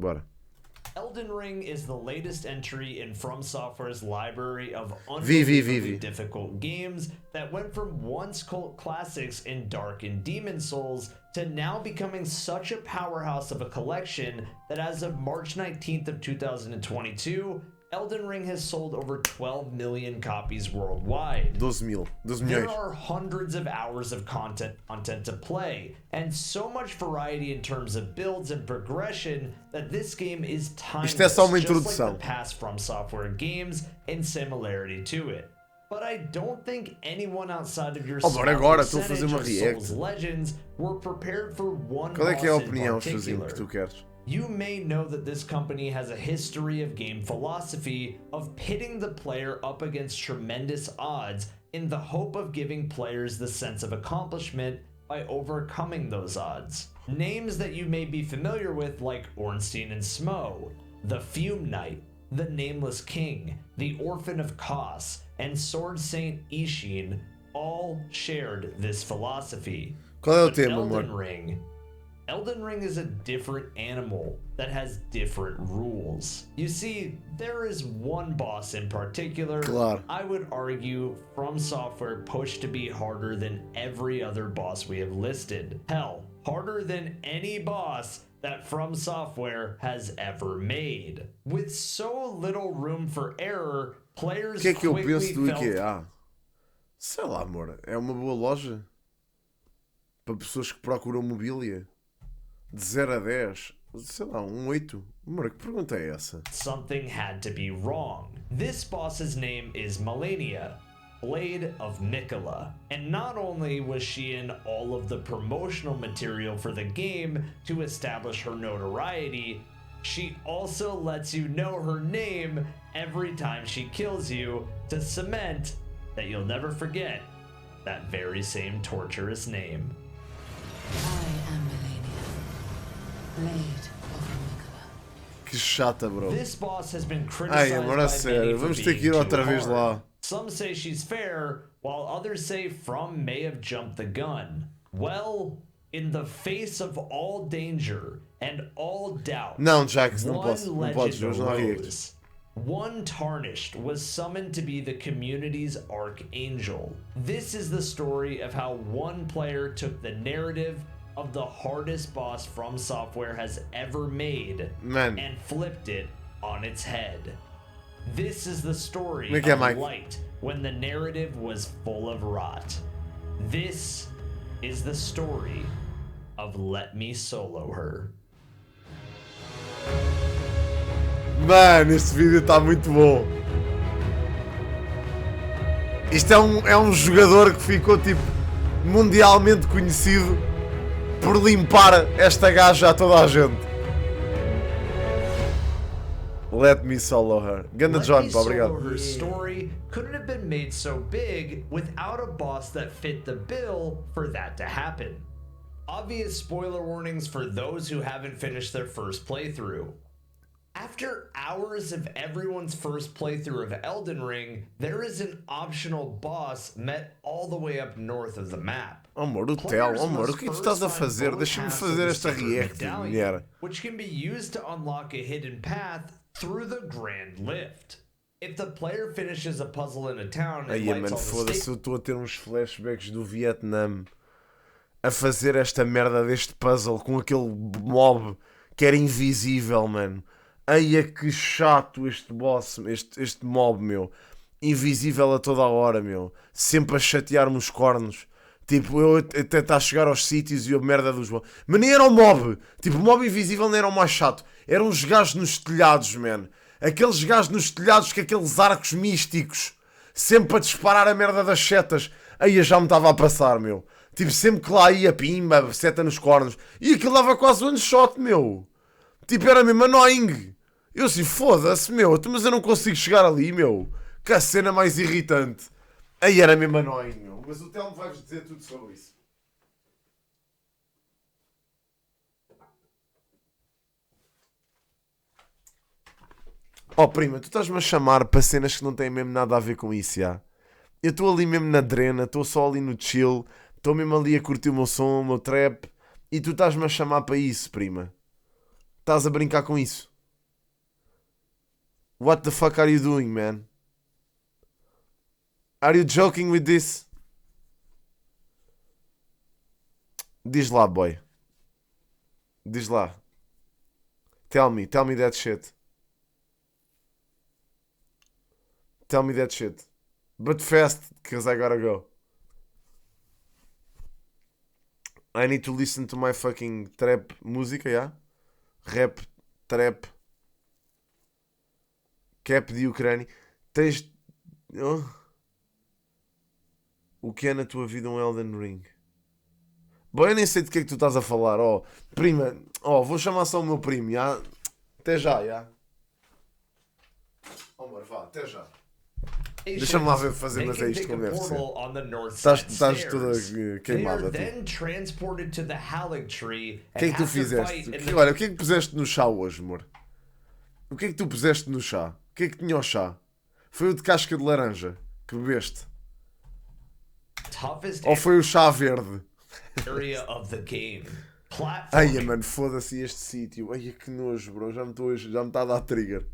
Bora. Elden Ring is the latest entry in From Software's library of unbelievably difficult games that went from once cult classics in Dark and Demon Souls to now becoming such a powerhouse of a collection that as of March 19th of 2022, Elden Ring has sold over 12 million copies worldwide. 12 milhões. There are hundreds of hours of content to play, and so much variety in terms of builds and progression that this game is timeless, Isto é só uma just like introdução. the past From Software games in similarity to it. But I don't think anyone outside of your bora agora, estou a fazer uma react. Souls legends were prepared for one Qual é que é a boss in opinião, Chuzinho, particular. que tu queres? You may know that this company has a history of game philosophy of pitting the player up against tremendous odds in the hope of giving players the sense of accomplishment by overcoming those odds. Names that you may be familiar with like Ornstein and Smo, the Fume Knight, the Nameless King, the Orphan of Kos, and Sword Saint Ishin all shared this philosophy. Qual é o But tema, Elden Ring is a different animal that has different rules. You see, there is one boss in particular Claro. I would argue From Software pushed to be harder than every other boss we have listed. Hell, harder than any boss that From Software has ever made. With so little room for error, players O que é que eu quickly penso do felt... IKEA? Sei lá, amor. É uma boa loja para pessoas que procuram mobília. De 0 a 10, sei lá, 8. Amor, que pergunta é essa? Something had to be wrong. This boss's name is Malenia, Blade of Mikola. And not only was she in all of the promotional material for the game to establish her notoriety, she also lets you know her name every time she kills you to cement that you'll never forget that very same torturous name. I am Melania, Blade of Mikola. Que chata, bro. This boss has been Ai, criticized amor, by a sério. many for Vamos ter que being ir outra too vez hard. lá. Some say she's fair, while others say From may have jumped the gun. Well, in the face of all danger and all doubt, Não, Jax, não one posso. Não podes, legend hoje não há react. arose. One Tarnished was summoned to be the community's archangel. This is the story of how one player took the narrative of the hardest boss From Software has ever made Man. and flipped it on its head. This is the story Como é que é, of Mike? light when the narrative was full of rot. This is the story of Let Me Solo Her. Mano, este vídeo está muito bom. Isto é um jogador que ficou tipo mundialmente conhecido por limpar esta gaja a toda a gente. Let me solo her. Ganda Let John, Me pá, Solo obrigado. Her story couldn't have been made so big without a boss that fit the bill for that to happen. Obvious spoiler warnings for those who haven't finished their first playthrough. After hours of everyone's first playthrough of Elden Ring, there is an optional boss met all the way up north of the map. Amor, o Tel, amor, o que tu estás a fazer? Deixa-me fazer esta react, mulher. Which can be used to unlock a hidden path through the Grand Lift. If the player finishes a puzzle in a town and Aí, lights mano, all the foda-se, eu estou a ter uns flashbacks do Vietnã a fazer esta merda deste puzzle com aquele mob que era invisível, mano. Ai, é que chato este boss, este mob, meu. Invisível a toda a hora, meu. Sempre a chatear-me os cornos. Tipo, eu a tentar chegar aos sítios e a merda dos mobs. Mas nem era o mob. Tipo, o mob invisível nem era o mais chato. Eram os gajos nos telhados, man. Aqueles gajos nos telhados com aqueles arcos místicos. Sempre a disparar a merda das setas. Aí já me estava a passar, meu. Tipo, sempre que lá ia, pimba, seta nos cornos. E aquilo dava quase one shot, meu. Tipo, era mesmo annoying. Eu assim, foda-se, meu. Mas eu não consigo chegar ali, meu. Que a cena mais irritante. Aí era mesmo annoying, meu. Mas o Telmo vai-vos dizer tudo sobre isso. Oh, prima, tu estás-me a chamar para cenas que não têm mesmo nada a ver com isso, já. Eu estou ali mesmo na drena, estou só ali no chill. Estou mesmo ali a curtir o meu som, o meu trap. E tu estás-me a chamar para isso, prima. Estás a brincar com isso? What the fuck are you doing, man? Are you joking with this? Diz lá, boy. Diz lá. Tell me that shit. Tell me that shit. But fast, because I gotta go. I need to listen to my fucking trap música, yeah? Rap, trap. Cap de Ucrânia. Tens... Oh. O que é na tua vida um Elden Ring? Bom, eu nem sei de que é que tu estás a falar. Oh, prima, vou chamar só o meu primo, já? Até já, já? Oh, amor, vá, até já. Deixa-me lá ver fazer, mas é isto como deve ser. Estás toda queimada. O que é que tu fizeste? Olha, o que é que puseste no chá hoje, amor? O que é que tu puseste no chá? O que é que tinha ao chá? Foi o de casca de laranja que bebeste? Ou foi o chá verde? Ai, mano, foda-se este sítio. Ai, que nojo, bro. Já me está a dar trigger.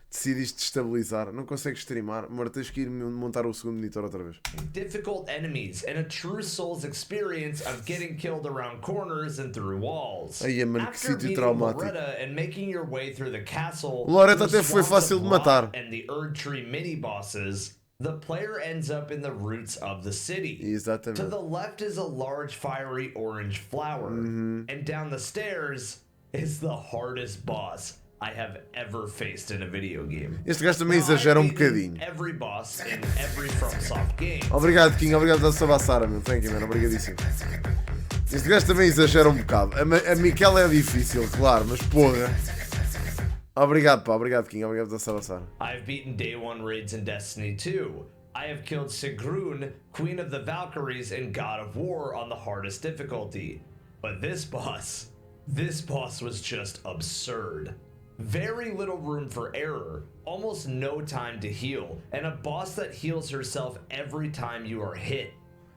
Decidiste destabilizar, não consegues streamar, mas tens que ir montar o segundo monitor outra vez. Difficult enemies and a true Souls experience of getting killed around corners and through walls. Ai, mano, que sítio traumático. And making your way through the castle, Loretta até foi fácil de matar. And the Erd Tree mini bosses, the player ends up in the roots of the city. Exatamente. To the left is a large fiery orange flower, and down the stairs is the hardest boss I have ever faced in a video game. Este gajo também exagera um bocadinho. Every boss in every FromSoft game. Obrigado, King. Obrigado por salvar a Sara, meu. Thank you, man. Obrigadíssimo. Este gajo também exagera um bocado. A Miquela é difícil, claro, mas porra. Obrigado, pá. Obrigado, King. Obrigado por salvar a Sara. I've beaten Day 1 raids in Destiny 2. I have killed Sigrun, Queen of the Valkyries and God of War on the hardest difficulty. But this boss was just absurd. Very little room for error, almost no time to heal, and a boss that heals herself every time you are hit.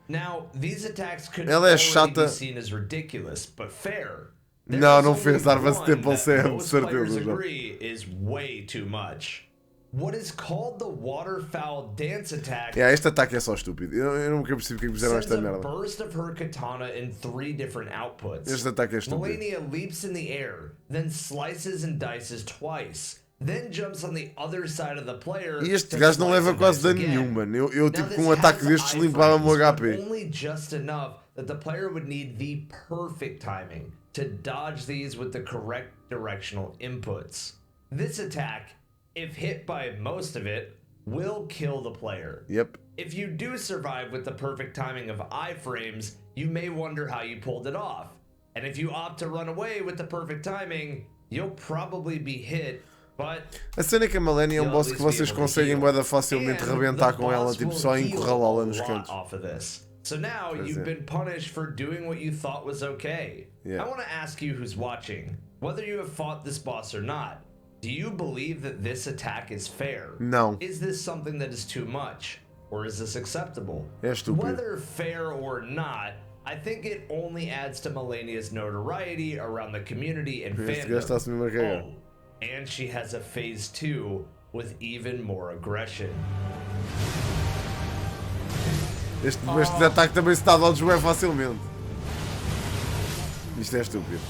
Now, these attacks could already be seen as ridiculous, but fair. Não fez armas de tempo sempre, certeza. Agree is way too much. What is called the waterfowl dance attack. Este ataque é só estúpido. Eu nunca percebi que fizeram esta merda. Burst of her katana in 3 different outputs. Este ataque é estúpido. Melania leaps in the air, then slices and dices twice, then jumps on the other side of the player. E este gajo não leva quase dano nenhum, mano. Eu tipo com um ataque destes limpava-me o HP. Only just enough that the player would need the perfect timing to dodge these with the correct directional inputs. This attack, if hit by most of it, will kill the player. Yep. If you do survive with the perfect timing of iframes, you may wonder how you pulled it off. And if you opt to run away with the perfect timing, you'll probably be hit, but... A cena é que a Melania é um boss que vocês conseguem bué facilmente rebentar com ela, tipo só encurralá-la nos cantos. So now you've been punished for doing what you thought was okay. Yeah. I want to ask you who's watching, whether you have fought this boss or not, do you believe that this attack is fair? No. Is this something that is too much? Or is this acceptable? É estúpido. Whether fair or not, I think it only adds to Melania's notoriety around the community and fandom. Oh, and she has a phase 2 with even more aggression. Este ataque também se dá a desviar facilmente. Isto é estúpido.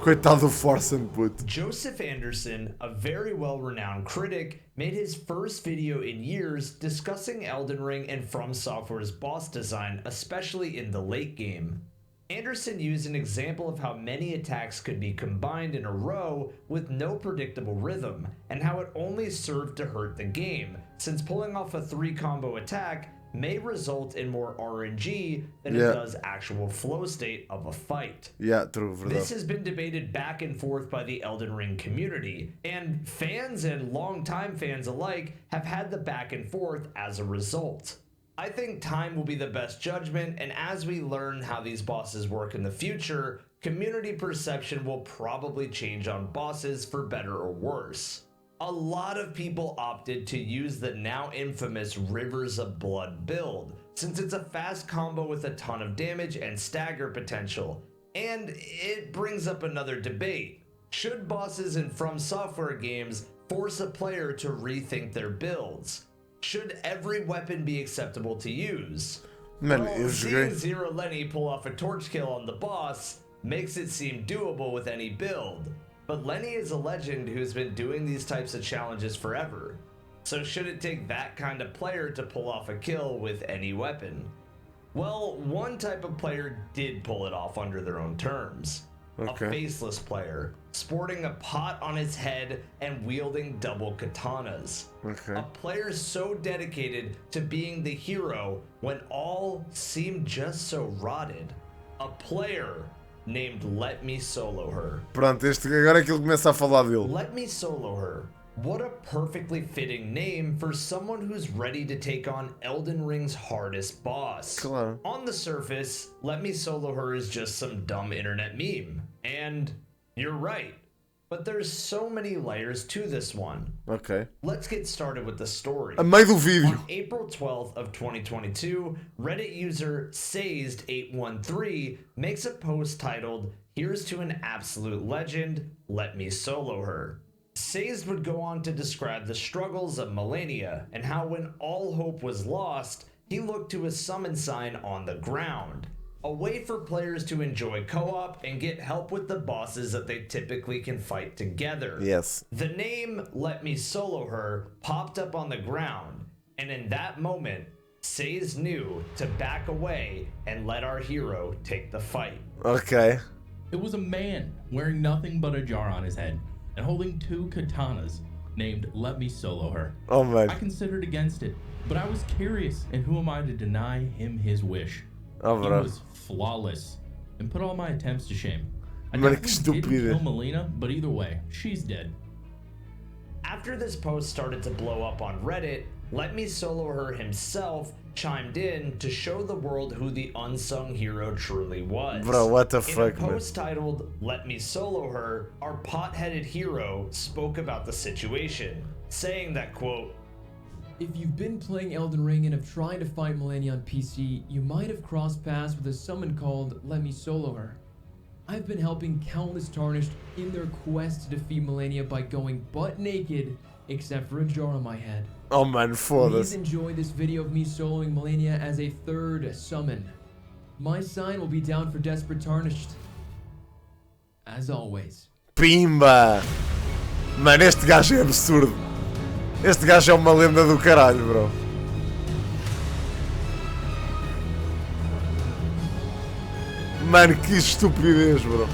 Coitado do Force Input. Joseph Anderson, a very well-renowned critic, made his first video in years discussing Elden Ring and From Software's boss design, especially in the late game. Anderson used an example of how many attacks could be combined in a row with no predictable rhythm, and how it only served to hurt the game, since pulling off a 3-combo attack may result in more RNG than it does actual flow state of a fight. Yeah, true. This has been debated back and forth by the Elden Ring community, and fans and longtime fans alike have had the back and forth as a result. I think time will be the best judgment, and as we learn how these bosses work in the future, community perception will probably change on bosses for better or worse. A lot of people opted to use the now infamous Rivers of Blood build, since it's a fast combo with a ton of damage and stagger potential. And it brings up another debate. Should bosses in From Software games force a player to rethink their builds? Should every weapon be acceptable to use? Mano, Well, eu joguei. seeing Zero Lenny pull off a torch kill on the boss makes it seem doable with any build. But Lenny is a legend who's been doing these types of challenges forever. So should it take that kind of player to pull off a kill with any weapon? Well, one type of player did pull it off under their own terms. Okay. A faceless player, sporting a pot on his head and wielding double katanas. Okay. A player so dedicated to being the hero when all seemed just so rotted. A player named Let Me Solo Her. Pronto, agora é que ele começa a falar dele. Let Me Solo Her. What a perfectly fitting name for someone who's ready to take on Elden Ring's hardest boss. Claro. On the surface, Let Me Solo Her is just some dumb internet meme. And you're right. But there's so many layers to this one. Ok. Let's get started with the story. A meio do vídeo. On April 12th of 2022, Reddit user Sazed813 makes a post titled, "Here's to an absolute legend, let me solo her." Sazed would go on to describe the struggles of Melania and how when all hope was lost, he looked to a summon sign on the ground. A way for players to enjoy co-op and get help with the bosses that they typically can fight together. Yes. The name Let Me Solo Her popped up on the ground, and in that moment, Sazed knew to back away and let our hero take the fight. Ok. It was a man wearing nothing but a jar on his head and holding two katanas named Let Me Solo Her. Oh, mano. I considered against it, but I was curious, and who am I to deny him his wish? Oh, He bro. was flawless and put all my attempts to shame. I Mano, que definitely didn't estúpido. kill Melina, but either way, she's dead. After this post started to blow up on Reddit, Let Me Solo Her himself chimed in to show the world who the unsung hero truly was. Bro, what the In fuck, a man? post titled, "Let Me Solo Her," our pot-headed hero spoke about the situation, saying that, quote, If you've been playing Elden Ring and have tried to fight Melania on PC, you might have crossed paths with a summon called Let Me Solo Her. I've been helping countless Tarnished in their quest to defeat Melania by going butt naked, except for a jar on my head. Oh, mano, Please foda-se. enjoy this video of me soloing Melania as a third summon. My sign will be down for Desperate Tarnished. As always. Pimba! Mano, este gajo é absurdo. Este gajo é uma lenda do caralho, bro. Mano, que estupidez, bro.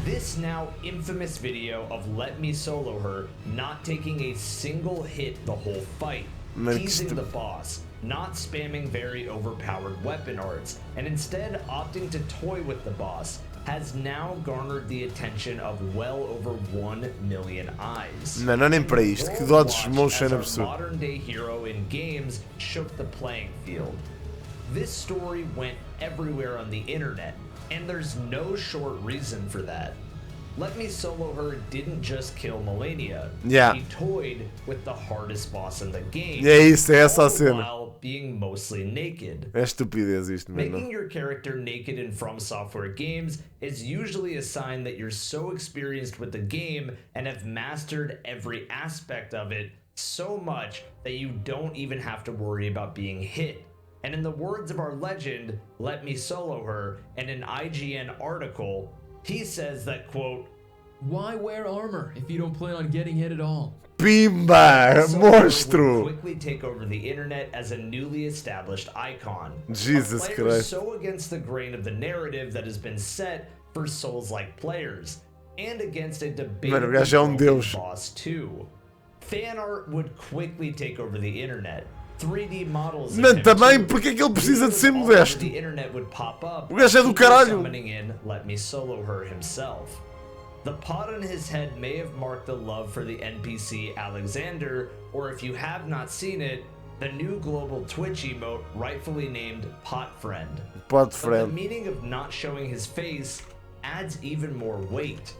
this now infamous video of Let Me Solo Her not taking a single hit the whole fight, Man, teasing the boss, not spamming very overpowered weapon arts, and instead opting to toy with the boss, has now garnered the attention of well over 1 million eyes. Não, não é nem para isto. Que dodge motion As our absurdo. modern day hero in games shook the playing field. This story went everywhere on the internet, and there's no short reason for that. Let Me Solo Her didn't just kill Melania. Yeah. He toyed with the hardest boss in the game. E é isso, é essa all a the cena. while being mostly naked. É estupidez isto, Making mano. your character naked in From Software games is usually a sign that you're so experienced with the game and have mastered every aspect of it so much that you don't even have to worry about being hit. And in the words of our legend, Let Me Solo Her, in an IGN article, he says that, quote, Why wear armor if you don't plan on getting hit at all? Pimba! Solo Her would Monstro! quickly take over the internet as a newly established icon. Jesus a player Christ. so against the grain of the narrative that has been set for Souls-like players, and against a Mano, o debatably gajo é um broken deus. boss too. Fan art would quickly take over the internet. 3D models. of Mano, him também, too. porque é que ele precisa de ser Videos all over modesto? The internet would pop up. O gajo é do people caralho. Summoning in Let Me Solo Her himself. The pot on his head may have marked the love for the NPC Alexander, or if you have not seen it, the new global Twitch emote rightfully named Pot Friend. Pot But the friend. meaning of not showing his face adds even more weight.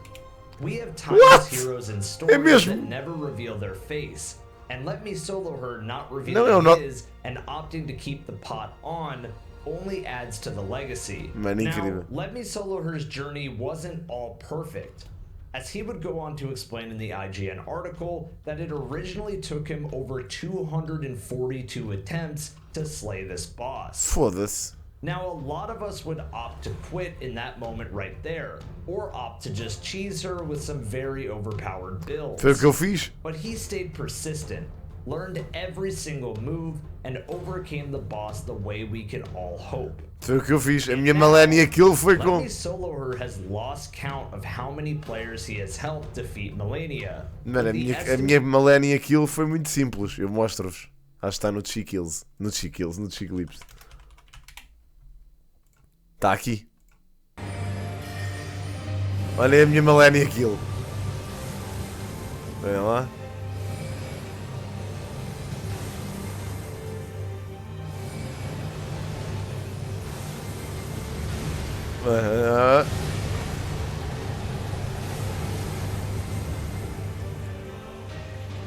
We have What? timeless heroes and É stories mesmo? that never reveal their face, and Let Me Solo Her not Não, revealing his and opting to keep the pot on only adds to the legacy. Mano, incrível. Now, Let Me Solo Her's journey wasn't all perfect, as he would go on to explain in the IGN article that it originally took him over 242 attempts to slay this boss. Foda-se. Now, a lot of us would opt to quit in that moment right there, or opt to just cheese her with some very overpowered builds. Foi o que eu fiz. But he stayed persistent, learned every single move, and overcame the boss the way we can all hope. Foi o que eu fiz. A minha Melania Kill foi Let com... Me Solo Her has lost count of how many players he has helped defeat Melania. Mano, a The minha Melania Kill foi muito simples. Eu mostro-vos. Acho que está no Chi-Kills. No Chi-Kills, no Chi-Clips. Está aqui. Olha aí a minha Melania Kill. Olha lá.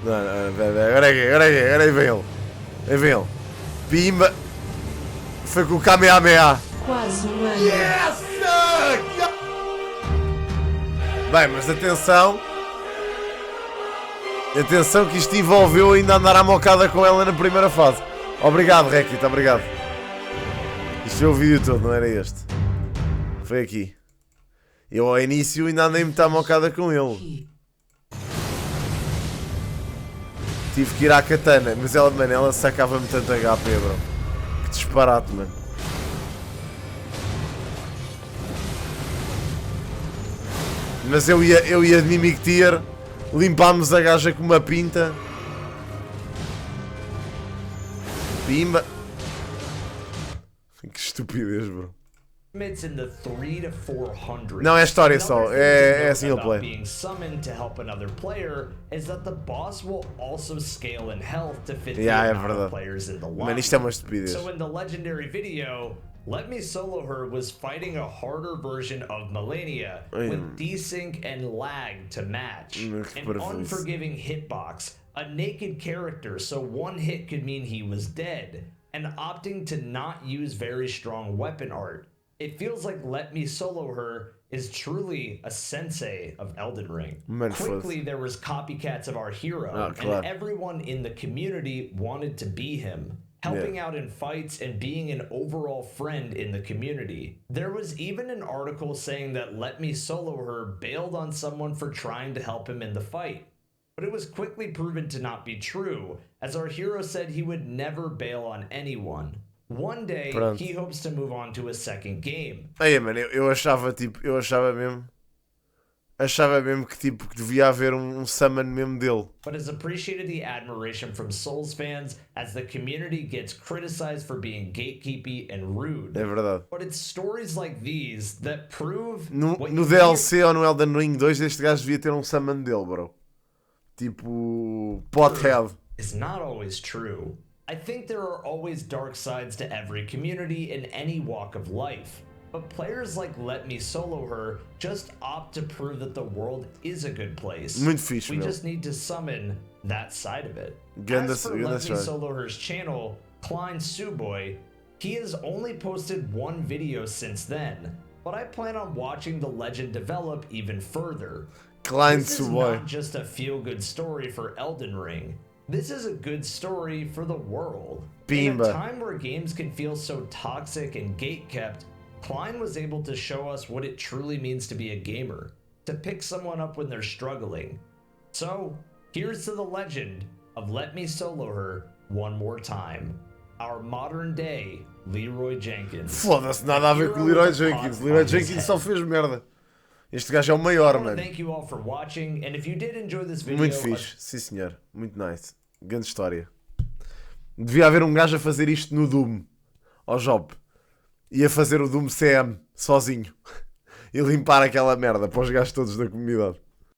Não, agora aí vem ele. Aí vem ele. Pimba. Foi com o Kamehameha. Quase um ano. Yes! Bem, mas atenção. Atenção que isto envolveu ainda andar à mocada com ela na primeira fase. Obrigado, Rekit, obrigado. Isto foi o vídeo todo, não era este. Foi aqui. Eu ao início ainda andei muito à mocada com ele. Tive que ir à katana, mas ela, mano, ela sacava-me tanto HP, bro. Que disparate, mano. Mas eu ia de Mimic Tier, limpámos a gaja com uma pinta. Pimba. Que estupidez, bro. in the 300 to 400. Não, é história só. É single About player. being summoned to help another player is that the boss will also scale in health to fit the É amount of verdade. players in the lobby. Mano, isto é uma estupidez. So in the legendary video, Let Me Solo Her was fighting a harder version of Melania with desync and lag to match. An unforgiving hitbox, a naked character so one hit could mean he was dead, and opting to not use very strong weapon art. It feels like Let Me Solo Her is truly a sensei of Elden Ring. Quickly, there was copycats of our hero, and everyone in the community wanted to be him, helping out in fights and being an overall friend in the community. There was even an article saying that Let Me Solo Her bailed on someone for trying to help him in the fight. But it was quickly proven to not be true, as our hero said he would never bail on anyone. One day, he hopes to move on to a second game. Aí, mano, eu achava mesmo que tipo que devia haver summon mesmo dele. But has appreciated the admiration from Souls fans as the community gets criticized for being gatekeepy and rude. É verdade. But it's stories like these that prove No DLC ou no Elden Ring 2 este gajo devia ter summon dele, bro. Tipo, Pothead. It's not always true. I think there are always dark sides to every community in any walk of life. But players like Let Me Solo Her just opt to prove that the world is a good place. Muito fixe, we meu. just need to summon that side of it. Ganda, As for Let Me Solo Her's channel, Klein Suboy, he has only posted one video since then. But I plan on watching the legend develop even further. Klein This is Suboy. not just a feel-good story for Elden Ring. This is a good story for the world. In a Pimba. time where games can feel so toxic and gatekept, Klein was able to show us what it truly means to be a gamer, to pick someone up when they're struggling. So, here's to the legend of Let Me Solo Her one more time. Our modern day Leroy Jenkins. Foda-se, nada a ver com o Leroy Jenkins. Leroy Jenkins só fez merda. Este gajo é o maior, mano. Thank you all for watching, and if you did enjoy this video, Muito fixe, sim senhor. Muito nice. Grande história. Devia haver um gajo a fazer isto no Doom. Ao job. Ia fazer o Doom CM sozinho. E limpar aquela merda para os gajos todos da comunidade.